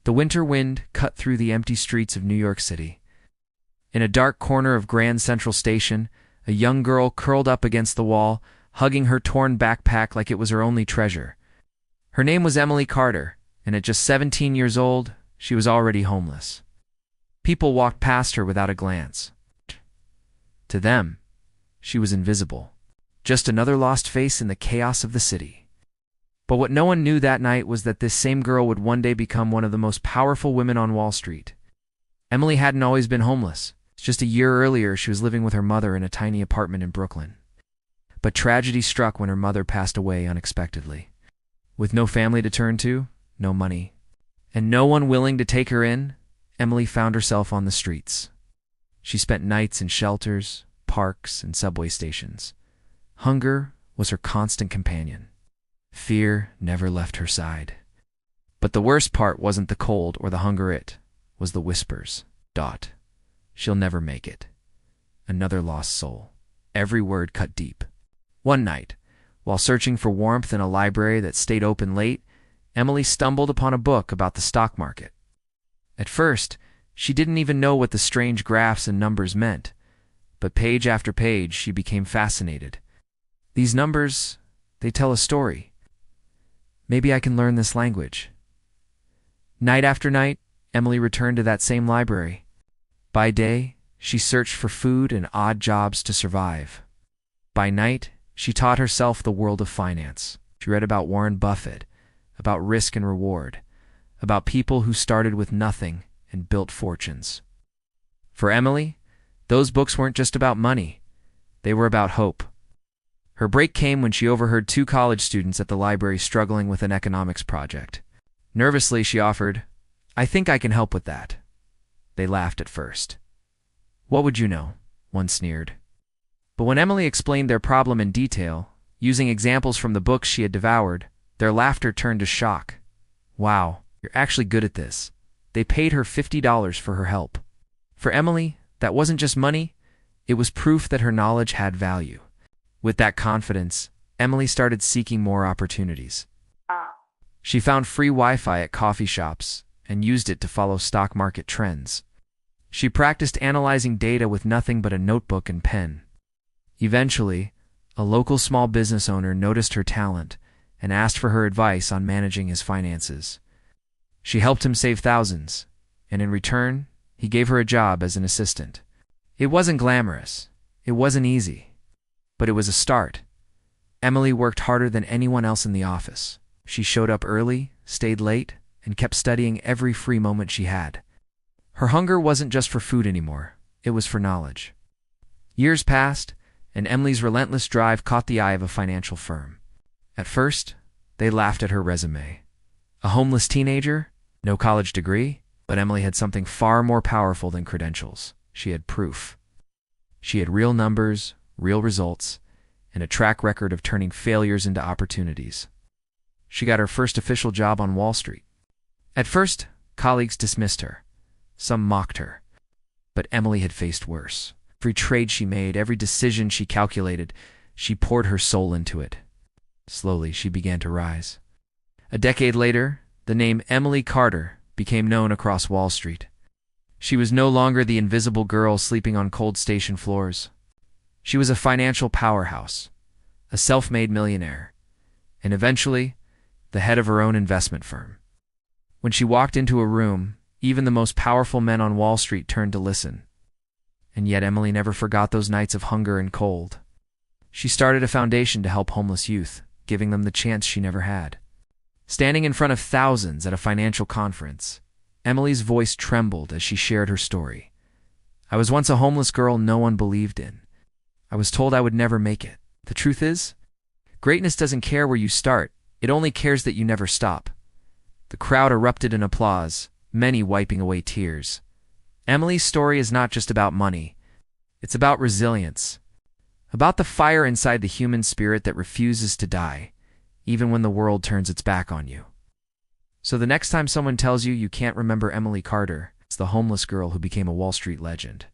The winter wind cut through the empty streets of New York City. In a dark corner of Grand Central Station, a young girl curled up against the wall, hugging her torn backpack like it was her only treasure. Her name was Emily Carter, and at just 17 years old, she was already homeless. People walked past her without a glance. To them, she was invisible, just another lost face in the chaos of the city. But what no one knew that night was that this same girl would one day become one of the most powerful women on Wall Street. Emily hadn't always been homeless. Just a year earlier, she was living with her mother in a tiny apartment in Brooklyn. But tragedy struck when her mother passed away unexpectedly. With no family to turn to, no money, and no one willing to take her in, Emily found herself on the streets. She spent nights in shelters, parks, and subway stations. Hunger was her constant companion. Fear never left her side. But the worst part wasn't the cold or the hunger, it was the whispers. She'll never make it. Another lost soul. Every word cut deep. One night, while searching for warmth in a library that stayed open late, Emily stumbled upon a book about the stock market. At first, she didn't even know what the strange graphs and numbers meant, but page after page she became fascinated. These numbers, they tell a story. Maybe I can learn this language. Night after night, Emily returned to that same library. By day, she searched for food and odd jobs to survive. By night, she taught herself the world of finance. She read about Warren Buffett, about risk and reward, about people who started with nothing and built fortunes. For Emily, those books weren't just about money. They were about hope. Her break came when she overheard two college students at the library struggling with an economics project. Nervously, she offered, "I think I can help with that." They laughed at first. "What would you know?" one sneered. But when Emily explained their problem in detail, using examples from the books she had devoured, their laughter turned to shock. "Wow, you're actually good at this." They paid her $50 for her help. For Emily, that wasn't just money, it was proof that her knowledge had value. With that confidence, Emily started seeking more opportunities. She found free Wi-Fi at coffee shops and used it to follow stock market trends. She practiced analyzing data with nothing but a notebook and pen. Eventually, a local small business owner noticed her talent and asked for her advice on managing his finances. She helped him save thousands, and in return, he gave her a job as an assistant. It wasn't glamorous. It wasn't easy. But it was a start. Emily worked harder than anyone else in the office. She showed up early, stayed late, and kept studying every free moment she had. Her hunger wasn't just for food anymore. It was for knowledge. Years passed, and Emily's relentless drive caught the eye of a financial firm. At first, they laughed at her resume. A homeless teenager? No college degree? But Emily had something far more powerful than credentials. She had proof. She had real numbers, real results, and a track record of turning failures into opportunities. She got her first official job on Wall Street. At first, colleagues dismissed her. Some mocked her. But Emily had faced worse. Every trade she made, every decision she calculated, she poured her soul into it. Slowly, she began to rise. A decade later, the name Emily Carter became known across Wall Street. She was no longer the invisible girl sleeping on cold station floors. She was a financial powerhouse, a self-made millionaire, and eventually, the head of her own investment firm. When she walked into a room, even the most powerful men on Wall Street turned to listen. And yet Emily never forgot those nights of hunger and cold. She started a foundation to help homeless youth, giving them the chance she never had. Standing in front of thousands at a financial conference, Emily's voice trembled as she shared her story. "I was once a homeless girl no one believed in. I was told I would never make it. The truth is, greatness doesn't care where you start, it only cares that you never stop." The crowd erupted in applause, many wiping away tears. Emily's story is not just about money. It's about resilience. About the fire inside the human spirit that refuses to die, even when the world turns its back on you. So the next time someone tells you you can't remember Emily Carter, it's the homeless girl who became a Wall Street legend.